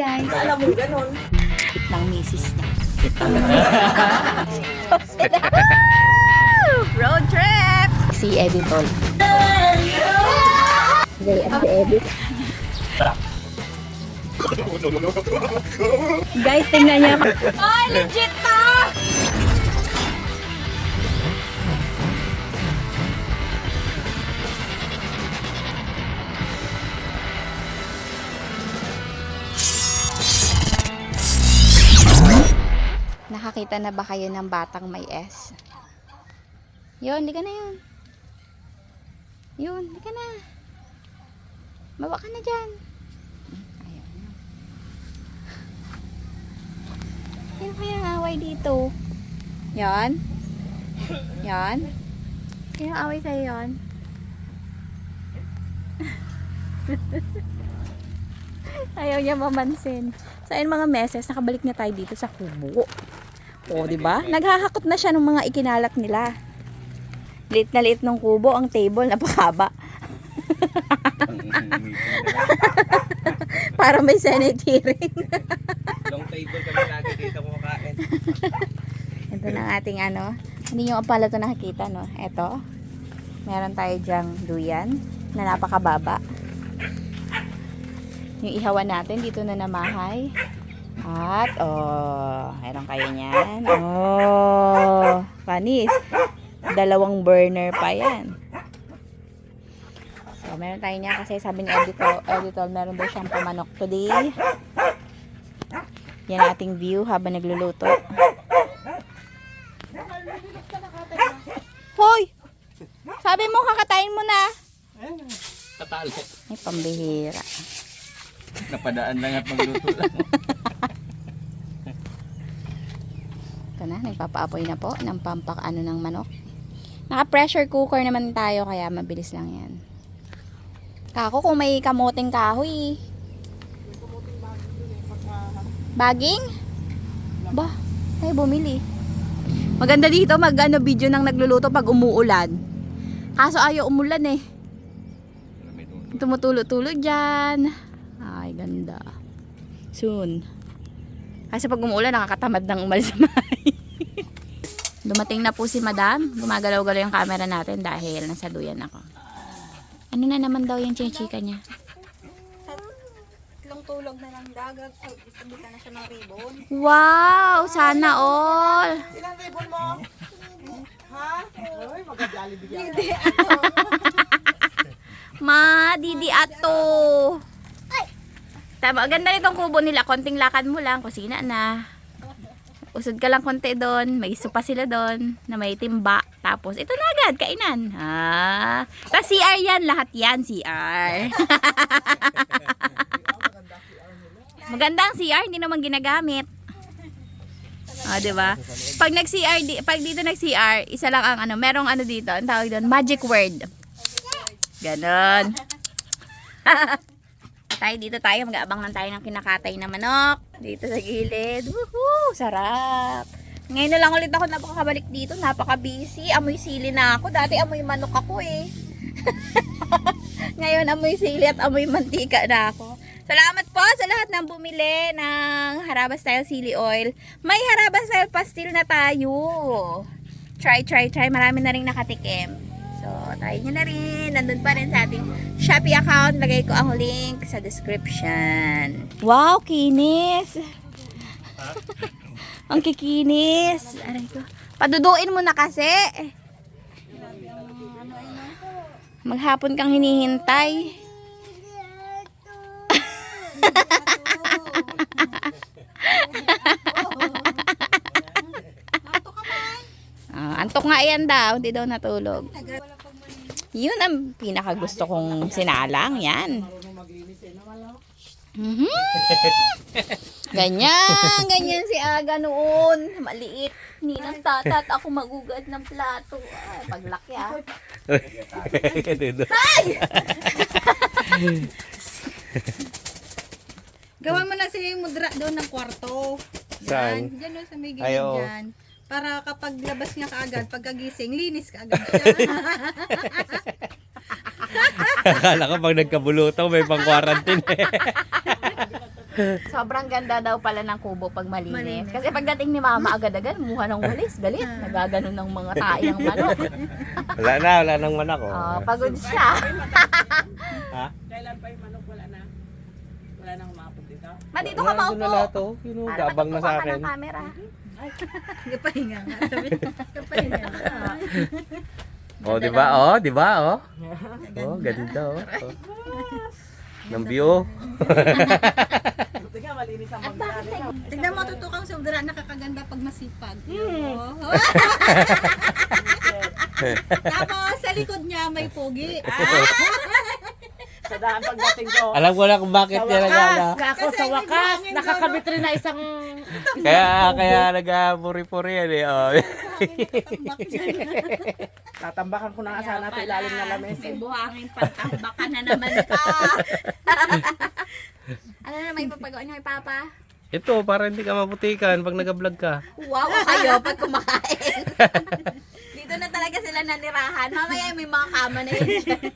guys. Alam mo, ganon. Ng misis niya. Road trip! Si Editol. Si Edit. Guys, tingnan niya. Ay, legit to! Nakakita na ba kayo ng batang may S? Yun, di ka na yun. Yun, di ka na. Bawa ka na dyan. Ayaw na. Sino kaya ang away dito? Yan. Yan. Sino ang away sa'yo yan? Ayaw niya mamansin. So, ayun mga meses, nakabalik na tayo dito sa kubo. O, di ba? Naghahakot na siya ng mga ikinalat nila. Liit na liit ng kubo, ang table, napakaba. Para may senate hearing. Long table kami lagi dito kumakain. Ito na ang ating ano. Hindi nyo pala ito nakikita, no? Ito. Meron tayo dyang duyan na napakababa. Yung ihawan natin dito na namahay. At, meron kayo niyan. Panis. 2 burner pa yan. So, meron tayo niya kasi sabi ni Editor, meron daw siyang pamanok today. Yan ang ating view habang nagluluto. Hoy! Sabi mo, kakatayin mo na. Tatalo. Ay, pambihira. Napadaan lang at magluto lang. Ito na, nagpapaapoy na po ng pampakano ng manok. Naka-pressure cooker naman tayo kaya mabilis lang yan. Kako kung may kamoting kahoy. Baging? Ba, ay bumili. Maganda dito video ng nagluluto pag umuulan. Kaso ayaw umulan eh. Tumutulo-tulo dyan. Ay, ganda. Soon. Kasi pag umuulan, nakakatamad nang umalis sa bahay. Dumating na po si Madam. Gumagalaw-galaw yung camera natin dahil nasa duyan ako. Ano na naman daw yung chichika niya? Tatlong tulog na ng dagat. So, isabita na siya ng ribbon. Wow! Sana all! Ilang ribbon mo? Ha? Ay, magagali bigyan. Ma, Didi Ato! Tama, ganda nitong kubo nila. Konting lakad mo lang, kusina na. Usod ka lang konti doon. May sopa sila doon na may timba. Tapos, ito na agad, kainan. Tapos CR yan, lahat yan, CR. Maganda ang CR, hindi naman ginagamit. Diba? Pag nag-CR, pag dito nag-CR, isa lang ang merong dito, ang tawag doon, magic word. Ganon. Dito tayo, mag-aabang lang tayo ng kinakatay na manok. Dito sa gilid. Woohoo! Sarap! Ngayon na lang ulit ako napakabalik dito. Napaka-busy. Amoy sili na ako. Dati amoy manok ako eh. Ngayon amoy sili at amoy mantika na ako. Salamat po sa lahat ng bumili ng Haraba Style Sili Oil. May Haraba Style Pastil na tayo. Try. Marami na rin nakatikim. So, try nyo na rin. Nandun pa rin sa ating Shopee account. Lagay ko ang link sa description. Wow, kinis! Ang kikinis. Aray ko. Paduduin mo na kasi. Maghapon kang hinihintay. Antok nga yan daw. Hindi daw natulog. Yun ang pinakagusto kong sinalang. Yan. Ganyan si Aga noon. Maliit. Ninang tatat. Ako magugad ng plato. Ay, paglaki Ay! Gawan mo na si Mudra doon ng kwarto. Saan? Diyan doon sa may gilid Ayaw. dyan. Para kapag labas niya kaagad, pagkagising, linis kaagad siya. Akala ko pag nagkabulutaw may pang-quarantine eh. Sobrang ganda daw pala ng kubo pag malinis. Kasi pagdating ni mama agad-agad, muha ng walis, galit. Nagaganon ng mga tae ng manok. Wala nang manak oh. Pagod siya. Ha? Kailan pa yung manok? Wala na. Wala nang umapot dito. Ma, dito ka maupo. Na lahat oh. Gabang na sa akin. Para camera. Kapahinga nga. Kapahinga nga. Oh, di ba? Oh, di ba? Oh. Oh, ganda oh. Oh. Ng view. Tignan mo, tutukang sobra nakakaganda pag masipag. Tapos sa likod niya may pogi. Sa daan pagdating ko. Alam ko na kung bakit yan nagana. Ako sa wakas, nakakabit rin na isang Kaya nag-puri-puri yan eh. Oh. tatambakan ko na nga sana sa ilalim ng lamesa. May buhangin pagtambakan na naman pa. Ano na may papagawa niyo kay Papa? Ito, para hindi ka maputikan pag nag-vlog ka. Wow, kayo pag kumakain. Dito na talaga sila nanirahan. Mamaya may mga kama na yun dyan.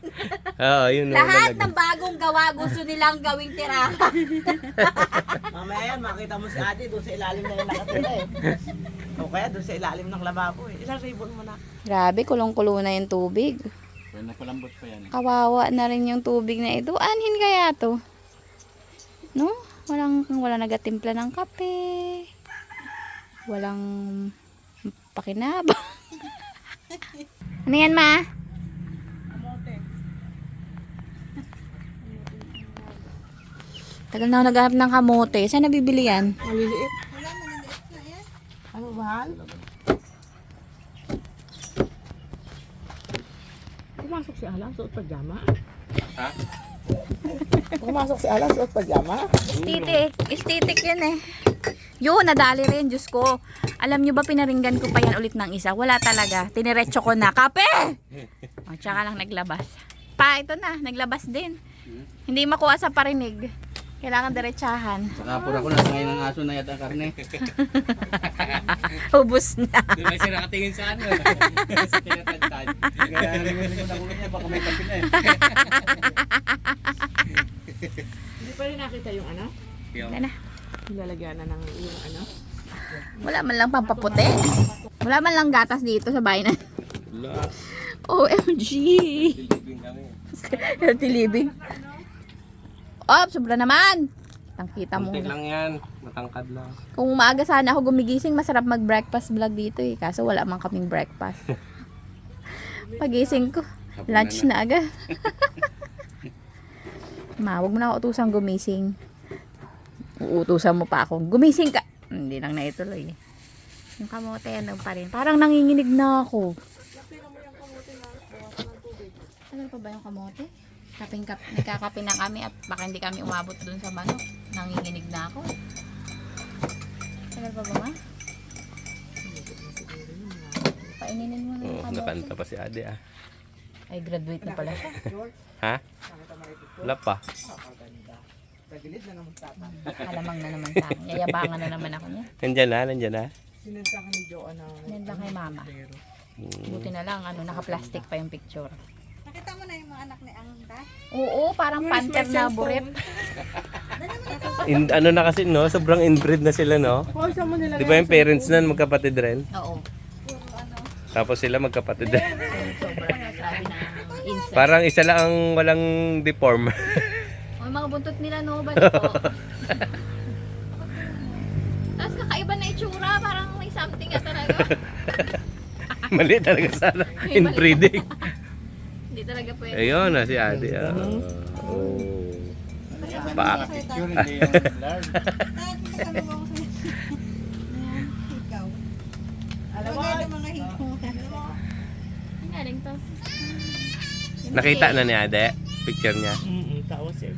Oo, yun. Lahat ng bagong gawa gusto nilang gawing tirahan. Mamaya yan, makita mo si ate doon sa ilalim na yung nakatira eh. O kaya doon sa ilalim ng lababo eh. Ilang ribbon mo na? Grabe, kulong-kulo na yung tubig. Well, napalambot pa yan. Kawawa na rin yung tubig na ito. Anhin kaya to? No? Wala nagatimpla ng kape. Walang pakinabang. Ano yan, ma? Tagal na ako naghahanap ng kamote. Saan nabibili yan? Maliliit. Ano ba? Pumasok si Alan, suot pajama. Ha? Pumasok si Alan, suot pajama. Aesthetic yun eh. Yun, nadali rin, Diyos ko. Alam nyo ba, pinaringgan ko pa yan ulit ng isa? Wala talaga. Tiniretso ko na. Kape! O, tsaka lang naglabas. Pa, ito na. Naglabas din. Hindi makuha sa parinig. Kailangan diretsahan. Nakapura ko na ngayon ng aso na yata ang karne. Ubus na. Doon may sila nakatingin sa ano. Sa tinatagtad. Kaya nalimutin ko na ulo niya. Baka may kape na eh. Hindi pa rin nakita yung ano? Wala na. Nilalagyan na ng yung ano? Wala man lang pampaputi. Wala man lang gatas dito sa bahay na. Wala. OMG! Silipin kami. Healthy living. Oh, sobra naman. Kita mo. Kunti lang yan. Matangkad lang. Kung maaga sana ako gumigising, masarap mag-breakfast vlog dito eh. Kaso wala man kaming breakfast. Pagising ko, lunch na agad. Ma, wag mo na ako utusang gumising. Uutusan mo pa ako. Gumising ka! Hindi lang na ituloy. Yung kamote, ano pa rin. Parang nanginginig na ako. Tagal pa ba yung kamote? Nagkakape na kami at baka hindi kami umabot dun sa manok. Nanginginig na ako. Tagal pa ba, ma? Paininin mo na yung kamote. Nakanta pa si Ade ah. Ay, graduate na pala siya. Ha? Wala pa. Tagilid na naman tata. Alamang na naman sa akin. Yayabangan na naman ako niya. Nandyan na. Sinunsa ka ni Joanne na. Yan lang kay mama. Buti na lang, naka-plastic pa yung picture. Nakita mo na yung mga anak ni Angda? Oo, parang panther na buret. Ano na kasi no, sobrang inbred na sila no. Hoy, saan mo nilagay? Di ba yung parents nun magkapatid rin? Oo. Tapos sila magkapatid rin. Sobrang grabe na insect. Parang isa lang ang walang deform. O, mga buntot nila, no? Ba ito? Tapos kakaiba na itsura, parang may something na talaga. Mali talaga sana. Inbreeding. Hindi talaga pwede. Ayun na si Ate. Oh. Pa. Picture hindi yung blur. Dahil pinagkano mo ako sa'yo. Ikaw. Alam mo, Mga mga hikaw. Ang galing to. Nakita na ni Ate picture niya. tawas eh.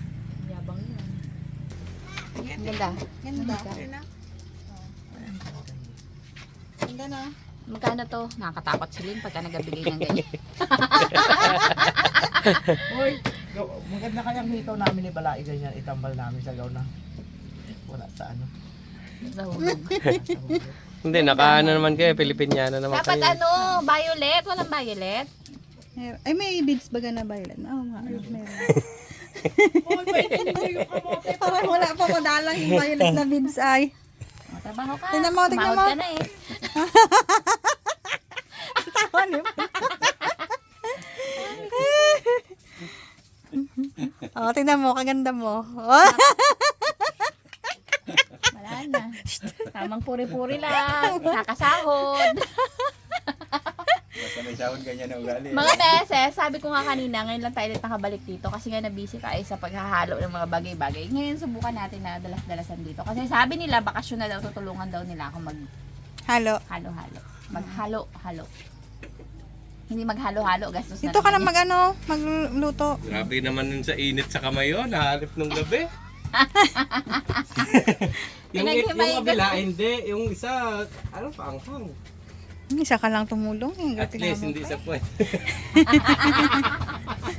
Yabang yun. Ang ganda. Ganda. Ganda na. Magkano to? Nakakatakot si Lynn pagka nagabigay ng ganyan. Hoy, maganda kayang hitaw namin ni Balai ganyan, itambal namin sa gaw na. Wala sa ano. Sa hulog. Hindi, nakaano naman kayo. Pilipinyana naman Dapat kayo. ano, violet. Walang violet. Ay, may beads baga na violet. Oo nga, meron. Parang wala pa madalang yung violet na beads ay. Trabaho ka. Tingnan mo, tingnan Tumawag mo. ka na eh. Tawa niyo. Oh, tingnan mo, kaganda mo. Oh. Wala na. Tamang puri-puri lang. Nakasahod. Basta may sahod ganyan na ugali. Mga beses, sabi ko nga kanina, ngayon lang tayo ulit nakabalik dito kasi nga nabisi tayo sa paghahalo ng mga bagay-bagay. Ngayon subukan natin na dalas-dalasan dito. Kasi sabi nila, bakasyon na daw, tutulungan daw nila ako Halo. maghalo-halo. Maghalo-halo. Hindi maghalo-halo, gastos na Dito ka na naman magluto. Grabe naman nun sa init sa kamay yun. Nahalip nung gabi. Pinaghimay yung ka. kabila, hindi. Yung isa, ano, paanghang. Isa ka lang tumulong. At least, hindi sa puwet.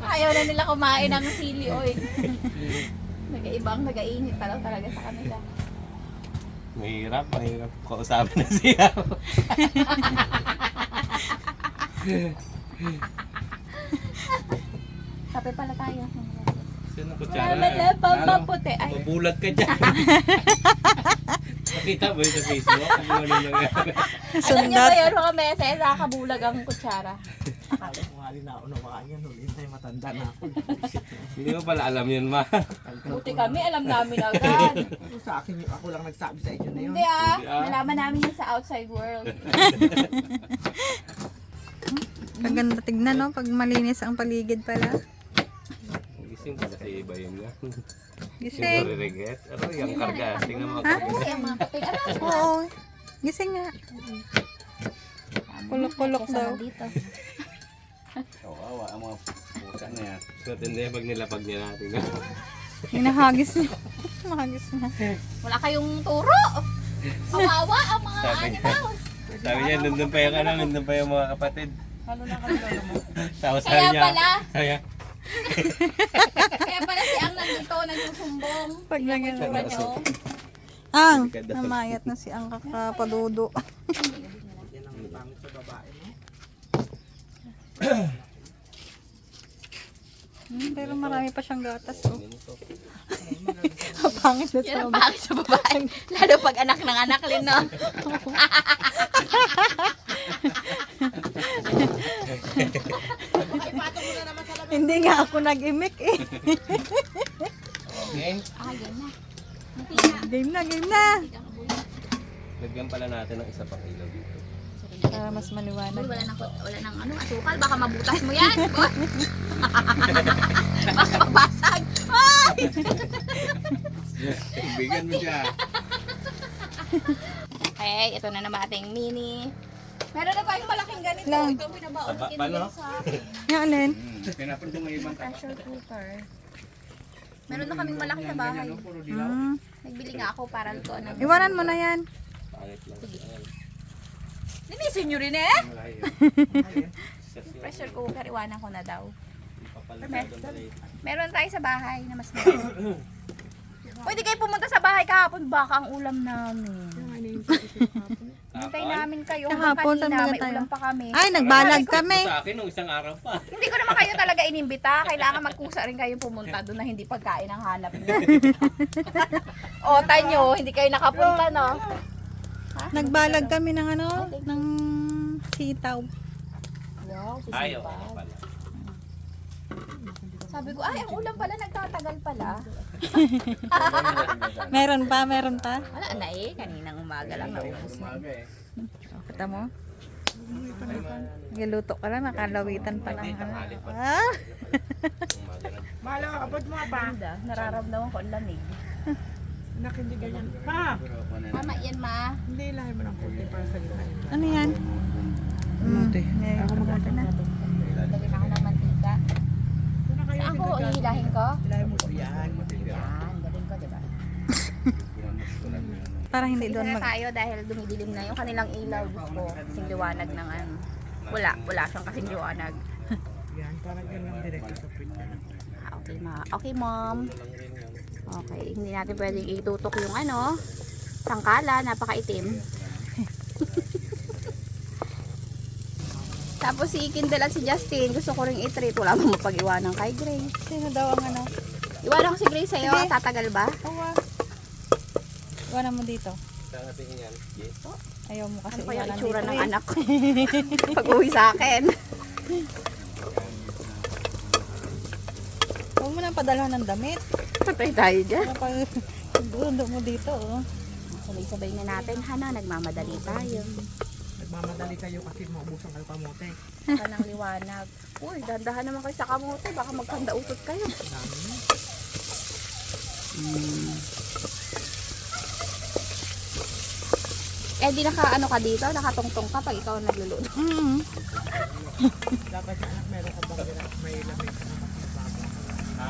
Ayaw na nila kumain ng sili oil. Nag-iibang, nag-ainit talaga sa kanila. Mahirap kausapin na siya. Kape pala tayo. Sino ko Wala pa maputi. Ay, Mabulag ka dyan. Nakita mo yun sa Facebook? Ano nangyari? alam niyo ba yun mga meses? Nakabulag ang kutsara. Akala ko nga rin naunawaan yan. Hintay matanda na ako. Hindi mo pala alam yun, ma. Buti kami, alam namin agad. Sa akin, ako lang nagsabi sa inyo na yun. Hindi Hindi, nalaman namin yun sa outside world. Kaganda tignan, no? Pag malinis ang paligid pala. Gising pala sa iba yun nga. Gising. Yung regret. Ano yung karga? Tingnan mo Ha? ako. Kasi ang mga kapit, Oo. Gising nga. Kulok-kulok daw. Dito. Kawawa ang mga pusa na yan. So, hindi pag nilapag niya natin. Hinahagis na. Mahagis na. Wala kayong turo. Kawawa ang mga Sabi niya. animals. Sabi niya, nandun pa yung ano, nandun pa yung mga kapatid. Ano na kayo mo? Tapos sabi Kaya niya, pala, kaya, kaya pala si Ang nandito, nagsusumbong. Pag naging Tura nyo. Ang, namayat na si ang kakapadudo. Yan ang pangit sa babae, no? Pero marami pa siyang gatas, oh. Pangit na Yan sa ang pangit sa babae. Lalo pag anak ng anak, Lino. Hindi nga ako nag-imik eh. okay. Ah, yan na. Game na, game na. Lagyan pala natin ng isa pang ilaw dito. Para mas Uy, maliwanag. wala nang ano, asukal. Baka mabutas mo yan. Boy. Baka mabasag. Ay! Bigan mo siya. Okay, ito na naman ating mini. Meron na tayong malaking ganito. Lang. Ito ang binabaon Taba ni pa, no? Kinil sa akin. Yung alin? Pinapun ko ngayon ibang Pressure cooker. Meron na kaming malaki sa bahay. puro dilaw. Nagbili nga ako para lutuan ng... Iwanan mo na yan. Pangit lang. Ayan. Linisin nyo rin eh! Pressure cooker, iwanan ko na daw. Meron tayo sa bahay na mas maliit. Pwede kayo pumunta sa bahay kahapon, baka ang ulam namin. Hintay namin kayo hanggang Kahapon, saan kanina, ba may tayo? ulam pa kami. Ay, nagbalag kami. Sa akin, nung isang araw pa. Hindi ko naman kayo talaga inimbita. Kailangan magkusa rin kayo pumunta doon na hindi pagkain ang hanap niyo. O, tanyo, hindi kayo nakapunta, no? Nagbalag kami ng ano, ng sitaw. Wow, Ayaw sisipag. ko pala. Sabi ko, ay, ang ulam pala, nagtatagal pala. Meron pa, meron pa. Wala na eh, kaninang umaga lang naubos na. Umaga eh. Kita mo? Nagluto ka lang, nakalawitan pa lang. Tanghali pa. Ah! Umaga na. Mahalo, abot mo ba? Ganda, nararamdaman ko ang lamig. Anak, hindi ganyan. Pa! Tama yan, ma. Hindi, lahi mo ng konti para sa gitna. Ano yan? Ako magkakita na. Lagyan ako ng mantika. Saan ko ihilahin ko? Lahi mo po yan. Yan, galing ko, diba? Para hindi Sige doon na mag... tayo dahil dumidilim na yung kanilang ilaw. Gusto kasing liwanag ng ano. Wala siyang kasing liwanag. Yan, parang yan lang direkto sa print. Okay, ma. Okay, mom. Okay, hindi natin pwedeng itutok yung ano, sangkala, napakaitim. Tapos si Kindle at si Justin, gusto ko ring i-treat. Wala mong mapag-iwanan kay Grace. Sino daw ang ano? Iwanan ko si Grace sa'yo. Tatagal ba? Oo. Iwanan mo dito. Saan natin yan? Yes. Ayaw mo kasi Ano kaya iwanan itsura dito. ng anak ko? Pag uwi sa akin. Huwag mo nang padalhan ng damit. Patay tayo dyan. Ano pa dundo mo dito, oh. Sabay-sabay na natin, Hana. Nagmamadali tayo. Nagmamadali kayo kasi maubusan kayo kamote. Kanang liwanag. Uy, dandahan naman kayo sa kamote. Baka magkandautot kayo. Eh, di ano ka dito? Nakatungtong ka pag ikaw ang nagluluto. Dapat sa anak meron ka bang may lamig ka naman sa baba.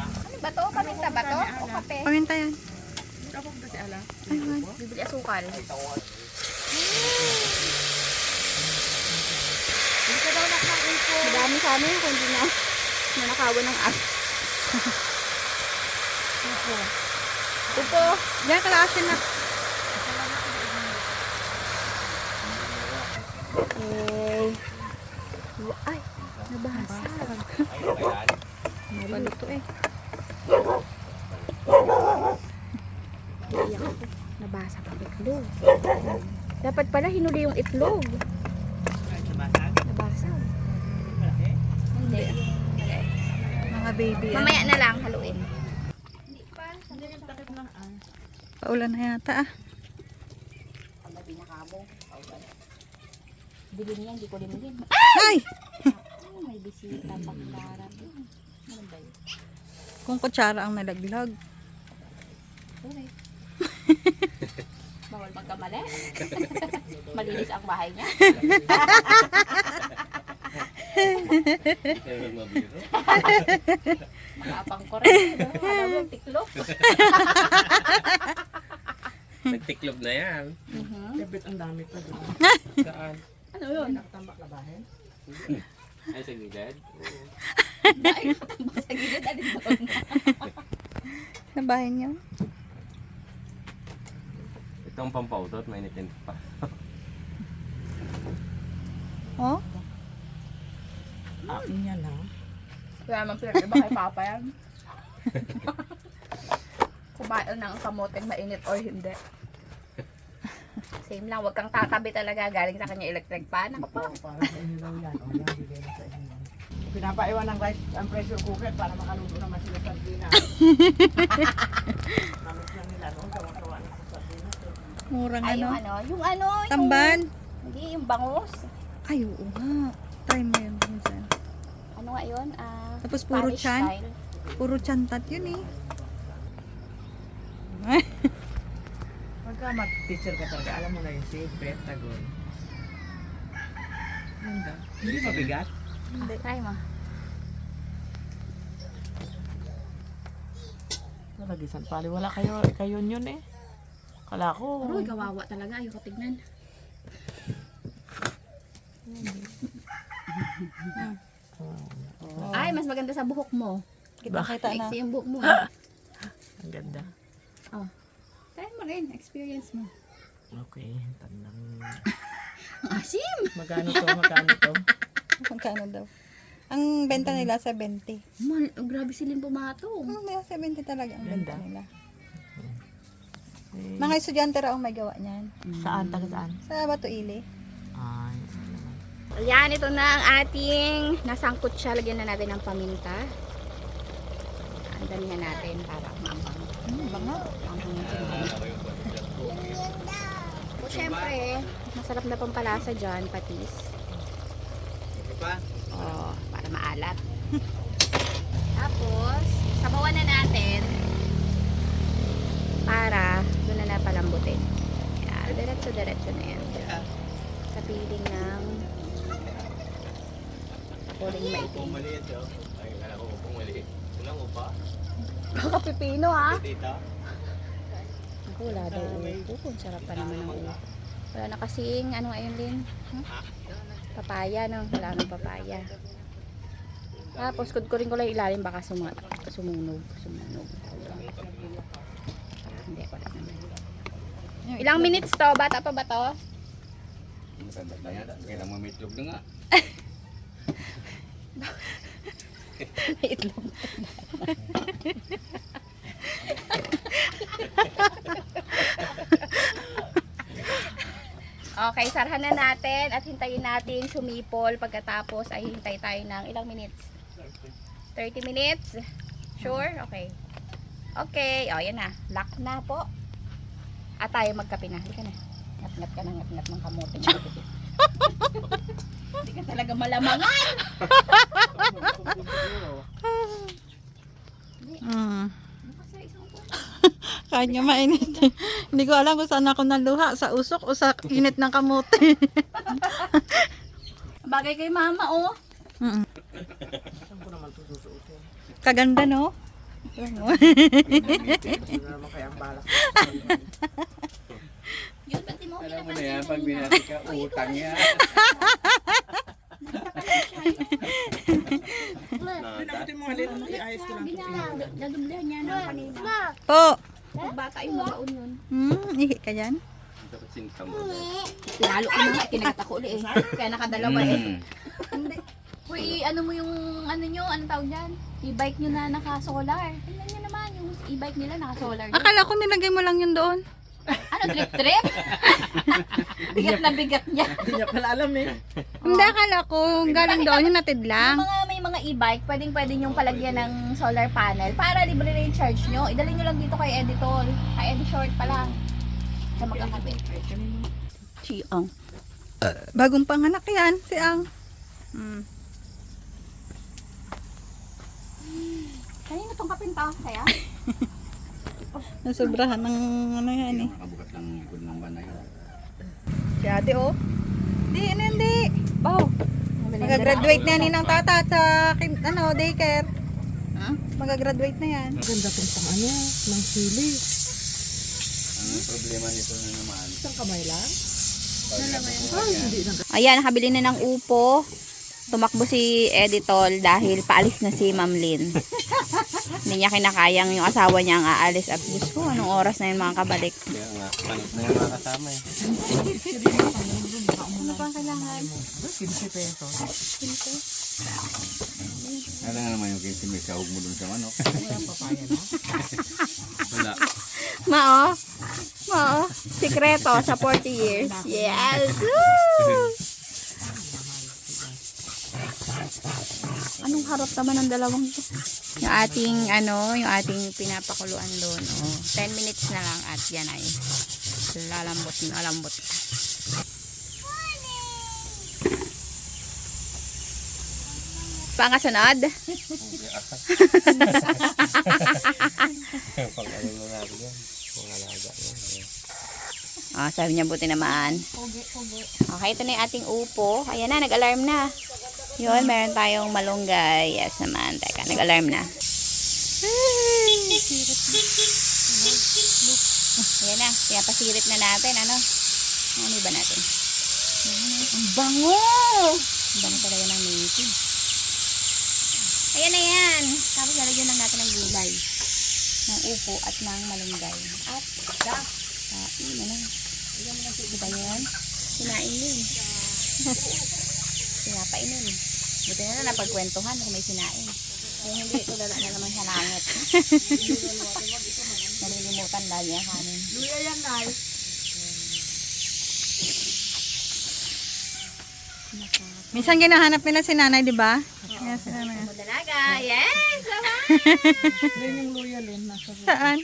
Ano ba to? Paminta ba to? O kape? Paminta yan. Kapag kasi ala. Bibili asukal. Hindi ka daw nakain ko. Madami sana yun kung hindi na nanakawan ng as. Upo. Diyan kalasin na. Okay. Ay, nabasa. Paluto eh. Iyak ako. Nabasa pang itlog. Dapat pala hinuli yung itlog. Nabasa. Hindi. Mga baby. Mamaya na lang haluin. Paulan na yata ah. Pagdabi na kamo. Bilhin niya, hindi ko limulin. Ay! May bisita pang darating. Ano ba yun? Kung kutsara ang nalaglag. Sorry. Bawal magkamali. Malinis ang bahay niya. Makapang ko rin. Alam mo, tiklop. Nagtiklop na yan. Kapit ang dami pa doon. Saan? Ano yun? Nakatambak na bahin. Ay, sa gilid? Dahil katambak sa gilid. Alin doon? Nabahin niyo. Itong pampautot, mainitin pa. Oh? Akin yan ha. Kaya naman pinag-iba kay Papa yan. Kumain ng kamoteng mainit or hindi. Same lang, wag kang tatabi talaga. Galing sa kanya electric pan. Ako pa. Para sa inyo daw yan. O yan, bigay na sa inyo. Pinapaiwan ng rice ang pressure cooker para makaluto naman sila sa sardina. Namit lang nila noon. Kawa-kawa na sa sardina. Murang Ay, ano? yung ano, yung... Tamban? Hindi, yung bangus. Ay, oo nga. Try mo yun minsan. Ano nga yun? Tapos puro Spanish chan. style. Puro chantat yun eh. Pagka mag-teacher ka talaga, alam mo na yung save, pentagon. Ganda. Hindi mabigat. Try mo. Nalagisan pali. Wala kayo yun eh. Kala ko. Uy, kawawa talaga. Ayoko tignan. Ay, mas maganda sa buhok mo. Kita-kita na. Maiksi yung buhok mo. Ang ganda. Try mo rin. Experience mo. Okay. Tandang. Ang asim! Magkano to? Magkano to? Magkano daw? Ang benta nila 70. Grabe siling pumatong. May 70 talaga ang benta Ganda. nila. Eh, Mga estudyante raw ang may gawa niyan. saan? Taga saan? Sa Batuili. Ay, ano naman. Ayan, ito na ang ating nasangkot siya. Lagyan na natin ng paminta. Ang dami na natin para maanghang. Banga. Maanghang yung sinabi. O syempre, masarap na pampalasa dyan, patis. Oh, para maalat. Tapos, sabawan na natin para doon na napalambutin. Yan, diretso-diretso na yan. Sa piling ng kuling maitim. Maliit yun. Ay, kala ko upong maliit. Walang upa. Baka pipino ha? Tita. Ako, wala daw upo. Ang sarap pa naman ng upo. Wala na kasing, ano ngayon din? Papaya, no? Wala nang papaya. Tapos, kudkurin ko lang ilalim, baka sumunog. Hindi, wala naman. Ilang minutes to? Bata pa ba to? Matanda na yan. Kailang mamitlog na nga. May itlog. Okay, sarhan na natin at hintayin natin sumipol. Pagkatapos ay hintay tayo ng ilang minutes? 30 minutes? Sure? Okay. Okay, o yan na. Lock na po. At tayo magkape na. Halika na. Ngat-ngat ka na, ngat-ngat ng kamote. Hindi ka talaga malamangan. Kahit nga mainit. Hindi ko alam kung saan ako naluha. Sa usok o sa init ng kamote. Bagay kay mama, oh. Saan ko naman ito susuotin? Kaganda, no? Hindi na naman kaya ang balak. Yun, ba't di mo Alam mo na yan, pag binati ka, utang yan. Pinabutin mo halin. Iayos ko lang ito. Dadublahan niya na kanina. Po. Bata yung magaon yun. Ihi ka dyan? Dapat singkam mo. Lalo ko na, kinagat ako ulit eh. Kaya nakadalawa eh. Mm. Hindi. Uy, ano mo yung, ano nyo, anong tawag dyan? E-bike nyo na naka-solar. Tingnan nyo naman, yung e-bike nila naka-solar. Akala ko nilagay mo lang yun doon. Ano, trip-trip? Bigat na bigat niya. Hindi niya pala alam eh. Hindi, akala ko galing doon yung natid lang. May mga e-bike, pwede yung palagyan ng solar panel para libre na yung charge nyo. Idalhin nyo lang dito kay Editol. Kay Edishort pa lang. Sa magkakabit. Chiang. Bagong panganak yan, si Ang. Kanina tong kapinta kaya? Nasobrahan ng ano yan eh. Nakabukas ng likod ng banay. Si ate oh. Hindi. Wow. Magagraduate na yan ng tata sa daycare. Magagraduate na yan. Ganda itong pang ano, ng sili. Ang problema nito na naman. Isang kamay lang? Ayan, nakabili na ng upo. Tumakbo si Editol dahil paalis na si Ma'am Lynn. Hindi niya kinakayang yung asawa niya ang aalis. At Diyos ko, anong oras na yun mga kabalik? Kaya nga, panis na yung mga kasama eh. Ano pang kailangan? 15 pesos. Alam nga naman yung kinsi may sahog mo dun sa manok. Walang papaya na. Wala. Mao, sikreto sa 40 years. Yes! Woo! Anong harap naman ng dalawang to? Yung ating pinapakuluan doon. Oh, 10 minutes na lang at yan ay lalambot. Pangasunod? Sabi niya buti naman. Okay, ito na yung ating upo. Ayan na, nag-alarm na. Yun, meron tayong malunggay. Yes naman. Teka, nag-alarm na. Ayan na, pinapasirit na natin. Ano ba natin? Ang bango! Ang bango talaga ng nito. Ayan na yan. Tapos lalagyan lang natin ng gulay. Ng upo at ng malunggay. At kain na. Diba yan? Sinain yun. Sinapainin. Buti na lang napagkwentuhan kung may sinain. Kung hindi, tulala na naman sa langit. Nalilimutan dahil yung kanin. Luya yan, Nay. Minsan ginahanap nila si nanay, di ba? Yes, si nanay. Dalaga. Yes! Naman! Yan yung luya, Lin. Nasa Saan?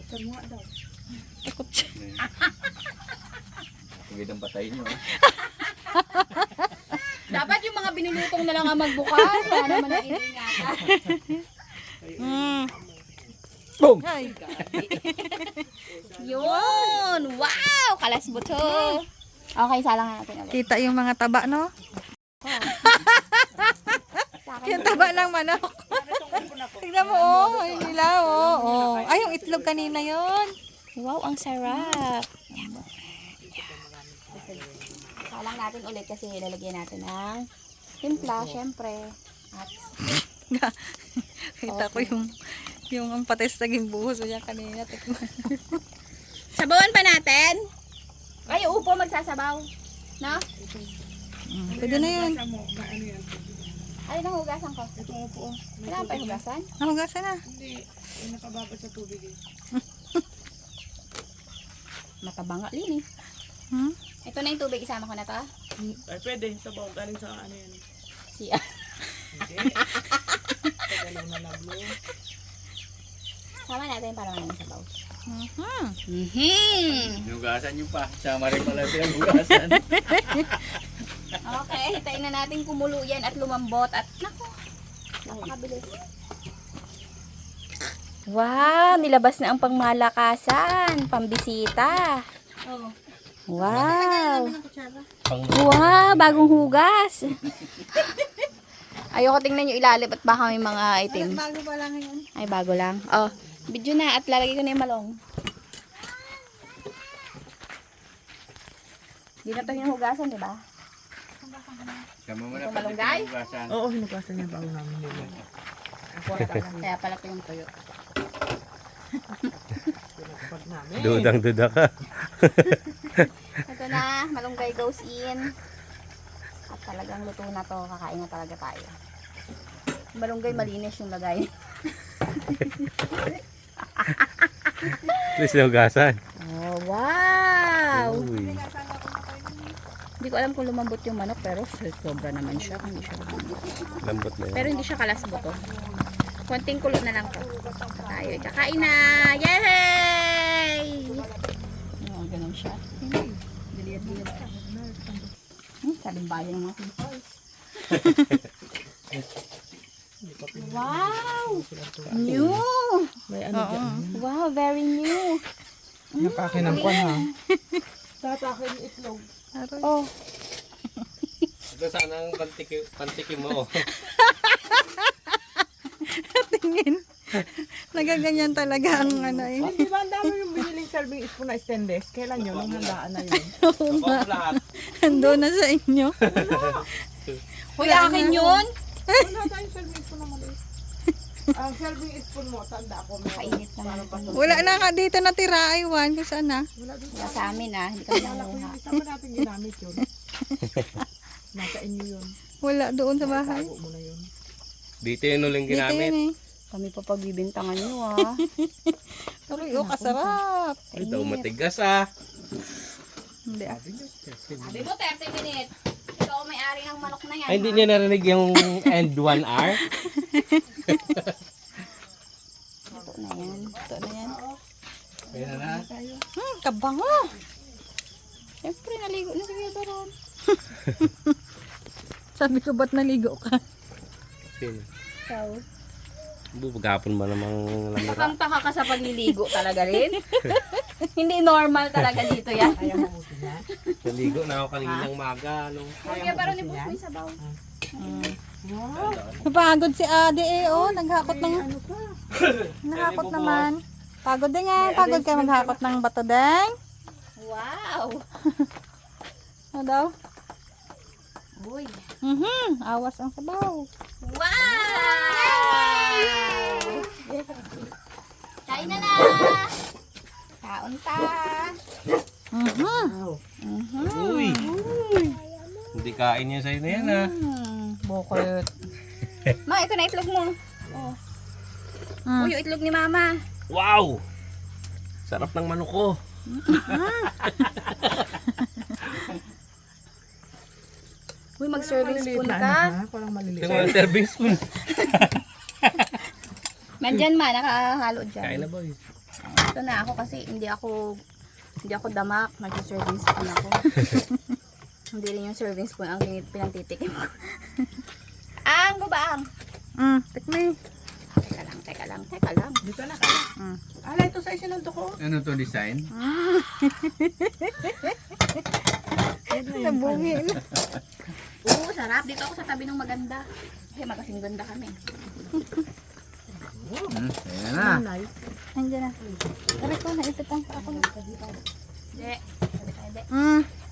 Saan mo daw? Takot siya. Sige ng patay nyo. Dapat yung mga binulutong na lang ang magbukas. Wala naman ang iningatan. Boom! Ay. Yun! Wow! Kalasbot to. Okay, salang natin ulit. Kita yung mga taba, no? Sa akin, Yung taba ng manok. Tignan mo, oh. Yung ilaw, oh. Ay, yung itlog kanina yon. wow, ang sarap. Salang natin ulit kasi lalagyan natin ng timpla, syempre. At Kita ko yung ang patis naging buhos niya kanina. Tikman. sabawan pa natin. Ay, upo magsasabaw. No? Pwede na yun. Alin ang hugasan ko? Itong upo. Kailangan pa yung hugasan? Nahugasan na. Hindi. Nakababa sa tubig eh. Matabang nga, Lini. Hmm? Ito na yung tubig, isama ko na to. Ay, pwede. Sabaw galing sa ano yan. Siya. Hindi. Tagalaw na na blue. Sama natin para malamang sabaw. Hugasan nyo pa. Sama rin pala silang hugasan. Okay, hintayin na natin kumulo yan at lumambot at naku, napakabilis. Wow, nilabas na ang pangmalakasan, pambisita. Oo. Wow. Ng kutsara. Wow, bagong hugas. Ayoko tingnan yung ilalim at baka may mga itim. Bago pa lang yun. Ay, bago lang. Oh, video na at lalagay ko na yung malong. Di na to yung hugasan, di ba? Sama mo na Ito malunggay? hugasan. Oo, hinugasan niya bago namin nila. Kaya pala ito yung tuyo. Pinagpag namin. Dudang-duda ka. Ito na, malunggay goes in. At talagang luto na to, kakain na talaga tayo. Malunggay malinis yung lagay. Please na hugasan. Oh, wow! Uy. Hindi ko alam kung lumambot yung manok, pero sobra naman siya. Hindi siya lumambot. Lambot na yun. Pero hindi siya kalasbot to. Konting kulo na lang to. Tayo, kakain na! Yay! Oh, ganun siya. Diliyad-diliyad ka. Sabing bayan ng mga pimples. Wow! New! May ano dyan. Wow, very new. Napakin ang kwan ha. Tatakin yung itlog. Oh, Ito sana ang pantikim mo. Tingin. Nagaganyan talaga ang ano eh. Di ba ang dami yung biniling serving spoon na stainless? Kailan yun? Nung handaan na yun. Lahat. Ando na sa inyo. Uy, akin yun! Wala tayong serving spoon na maliit. Ang serving spoon mo, tanda ko. Kainit naman. Wala na nga dito natira, Iwan. Kung saan na? Wala sa amin ah, hindi kami nanguha. Isa pa natin ginamit yun. Nasa inyo yun. Wala doon sa bahay. Tago mo na yun. Dito yun uling Dito ginamit. yun eh. Kami pa pagbibintangan nyo ah. Pero yung kasarap. Ay, daw matigas ah. Hindi ah. Sabi mo 30 minutes. Ikaw ang may-ari ng manok na yan. Ay, hindi niya narinig yung end 1 hour. Ito na yan. Ito na yan. Ayan na. Kabango. Siyempre, naligo na si Kuya Doron. Sabi ko, ba't naligo ka? Sino? So, Bubagapon ba namang lamira? mukhang taka ka sa pagliligo talaga rin. Hindi normal talaga dito yan. Ayaw mo usin na. Naligo na ako kaninang maga. No? Kuya, parang ni Boss may sabaw. Napagod si Ade eh, oh. Naghakot ng... Nahakot naman. Pagod din nga. Pagod kayo maghakot ng bato deng. Wow! Ano daw? Uy! Awas ang sabaw. Wow! Kain na na! Kaon ta! Uy! Hindi kain niya sa'yo na yan ah. Bukot. Ma, ito na itlog mo. Oh. Uy, yung itlog ni Mama. Wow! Sarap ng manok ko. Uy, mag-serving spoon Na, ka. ano, ha? Walang maliliit. Ito yung serving spoon. Nandyan ma, nakahalo dyan. Kain na boy. Ito na ako kasi hindi ako damak. Mag-serving spoon ako. Hindi rin yung serving spoon ang pinantitikim ko. Ang babaang. Tikmi. Teka lang. Dito na kaya. Ala, ito sa isinunto ko. Ano to design? Nabungin. Oo, sarap. Dito ako sa tabi ng maganda. Kasi magkasing ganda kami. Ayan na. Andiyan na. Tara ko, naipit ang pa ako. Hindi.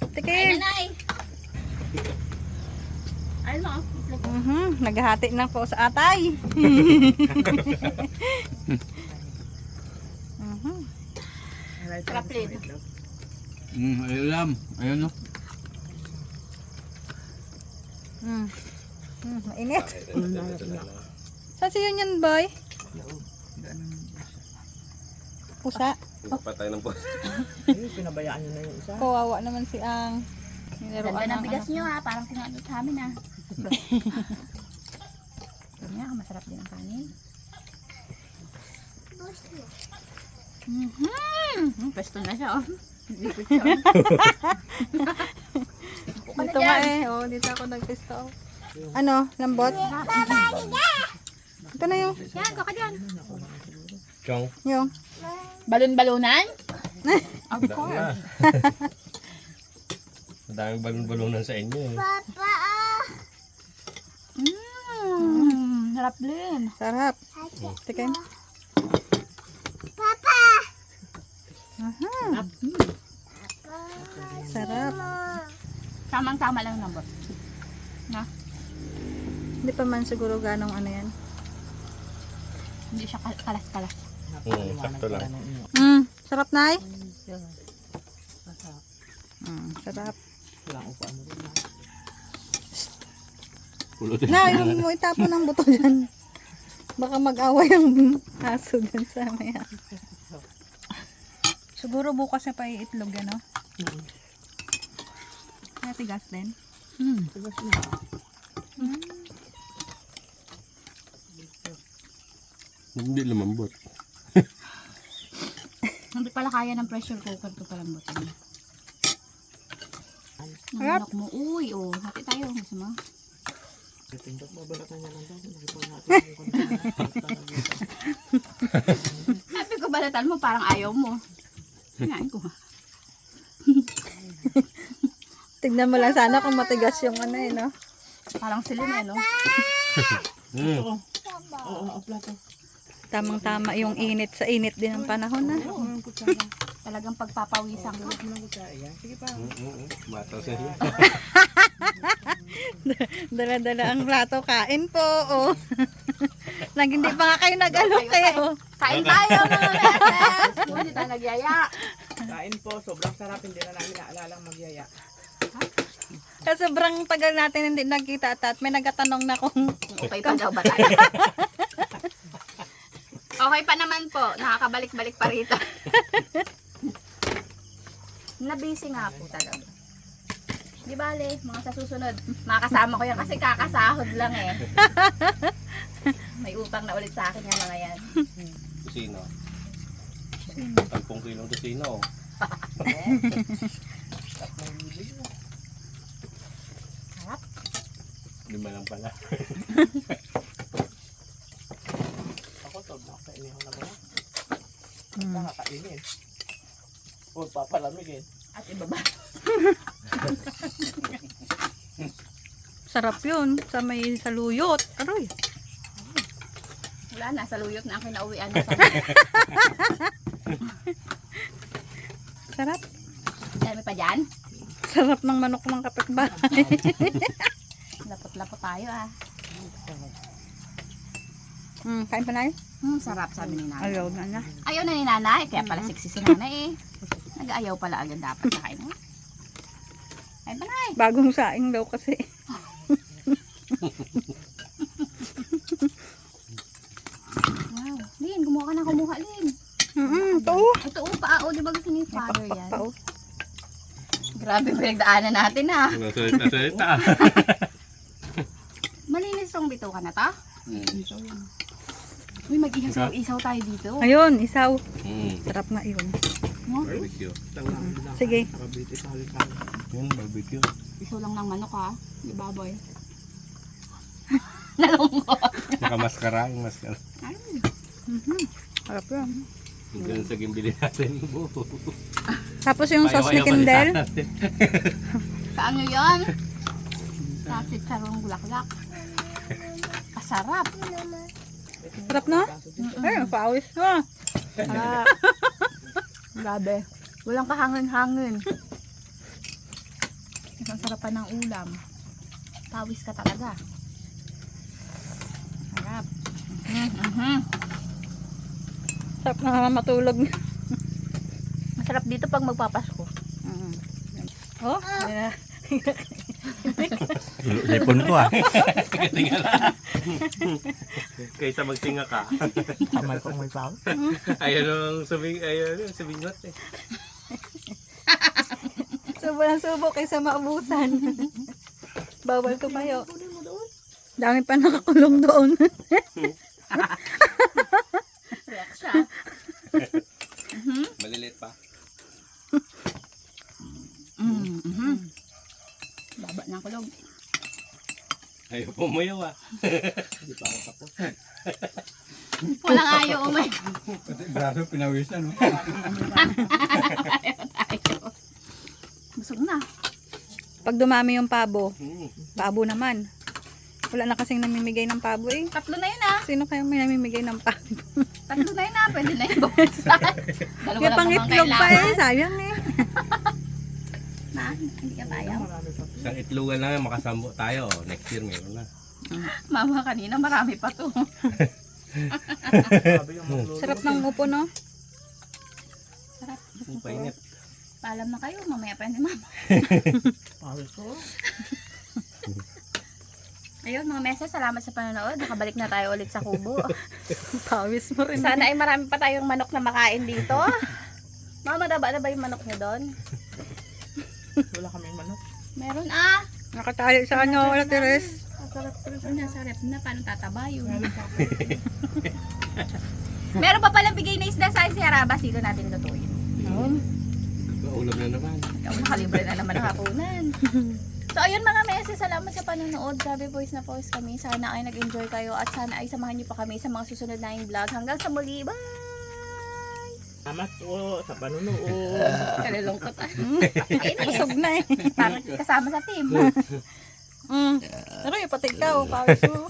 Tikim. Ayun na eh. Ayun mo. Naghahati na po sa atay. Sarap rin. Ayun lang. Ayun no. Mainit. Saan si yun yan, boy? pusa. Patay ng pusa. Ay, pinabayaan nyo na yung isa. Kawawa naman si Ang. Nilaruan Ganda ng ng bigas ano. nyo ha, parang kung ano sa amin ha. Sabi nga, masarap din ang kanin. Pesto na siya oh. Dito nga eh. Oh, dito ako nagpisto. Ano? Lambot? Ito na yung. Yan, kaka dyan. Chong. Yung. Balon-balunan? Of course. Madaming balon-balunan sa inyo eh. Sarap din. Sarap. Tikim. Aha. Sarap. Tamang-tama lang ng bot. Na? Hindi pa man siguro ganong ano yan. Hindi siya kalas-kalas. Sakto lang. Sarap na sarap. Pulutin. Na, yung mo itapon ng buto dyan. Baka mag-away ang aso dyan sa maya. Siguro bukas na pa iitlog yan, no? Kaya tigas din. Hindi lumambot. Hindi pala kaya ng pressure cooker to palang butin. Nanganak mo. Uy, oh. Hati tayo. Gusto mo? Sabi ko balatan mo, parang ayaw mo. Kinain ko ha. Tignan mo lang sana kung matigas yung ano eh, no? Parang silin eh, no? Oo, plato. Tamang-tama yung init sa init din ng panahon na. Talagang pagpapawisan ko. Sige pa. Bata sa iyo. Dala-dala ang plato. Kain po, oh. Nag hindi pa nga kayo nag-alok kayo. Kain tayo mga beses! Hindi tayo nagyaya. Kain po, sobrang sarap. Hindi na namin naalalang magyaya. Kasi sobrang tagal natin hindi nagkita at may nagtatanong na kung Okay pa daw ba tayo? Okay pa naman po. Nakakabalik-balik pa rito. Nabisi nga po talaga. Di bale, mga sa susunod. Makakasama ko yan kasi kakasahod lang eh. May utang na ulit sa akin yung mga yan. Tusino. 10 kilong tusino. Sarap. 5 lang pala. Ako, sobrang kainin ko na ba? Nakakainin. O, papalamigin. At iba ba? sarap yun sa may saluyot. Aroy. Wala na, sa luyot na ang kinauwian na sa Sarap. Dami pa dyan. Sarap ng manok ng kapitbahay. Lapot-lapot tayo ah. Kain pa na yun? Sarap sabi ni nanay. Ayaw na na. Ayaw na ni nanay, kaya pala sexy si nanay eh. Nag-ayaw pala agad dapat sa kain mo. Ay ba nay? Bagong saing daw kasi. Wow. Lin, kumuha ka na kumuha Lin. Ito. Ito pa di ba gusto ni father Pakpak yan? pa, oh. Grabe pinagdaanan natin ah. Salita. Malinis tong bituka na to? Uy, mag-isaw tayo dito. Ayun, isaw. Mm. Sarap na yun. No? Barbecue. Sige. Nakabiti sa halitan. Yan, barbecue. Isaw lang ng manok ha. Di baboy. Nalungkot. Nakamaskara yung maskara. Ay, Sarap yun. Ganun sa gimbili natin. Tapos yung sauce ni Kindel. saan nyo yun? Sa chicharong bulaklak. Kasarap. Sarap na? Ayun, paawis na. Sarap. Grabe. Walang kahangin-hangin. Isang sarapan ng ulam. Pawis ka talaga. Sarap. Sarap na matulog. Masarap dito pag magpapasko. Oh? Lipon ko ah. Kaysa magtinga ka. Tama ko may pao. Ayun ang sumingot eh. Subo ng subo kaysa maubusan. Bawal tumayo. Dami pa nakakulong doon. Malilit pa. Baba ng kulog. Ayaw pumayaw ah. Walang ayaw umay. Kasi braso pinawisan, no? Busog na. Pag dumami yung pabo, pabo naman. Wala na kasing namimigay ng pabo eh. Tatlo na yun ah. Sino kaya may namimigay ng pabo? Tatlo na yun ah. Pwede na yung bawasan. Dalawa Kaya lang pang naman itlog pa kailangan. eh. Sayang eh. Na, hindi ka ayaw. Isang itlogan lang makasambo tayo. Next year meron na. Mama, kanina marami pa to. Sarap ng upo no? Sarap. Painit. Paalam na kayo. Mamaya pa yun ni mama. Pawis ko. Ayun mga meses, salamat sa panonood. Nakabalik na tayo ulit sa kubo. Pawis mo rin. Sana ay marami pa tayong manok na makain dito. Mama, daba na ba yung manok niyo doon? Wala kaming manok. Meron ah. Nakatali sa ano, wala Teres. Nasa rep na, paano tataba yun? Meron pa palang bigay na isda sa si Harabas. Dito natin lutuin. Ulam na naman. Ikaw nakalibre na naman ang hapunan. So ayun mga meses, salamat sa panonood. Grabe boys na boys kami. Sana ay nag-enjoy kayo at sana ay samahan niyo pa kami sa mga susunod na vlog. Hanggang sa muli. Bye! Salamat po sa panunood. Kalulungkot ah. Busog na eh. Parang kasama sa team. Pero yung pati ikaw, pawis mo.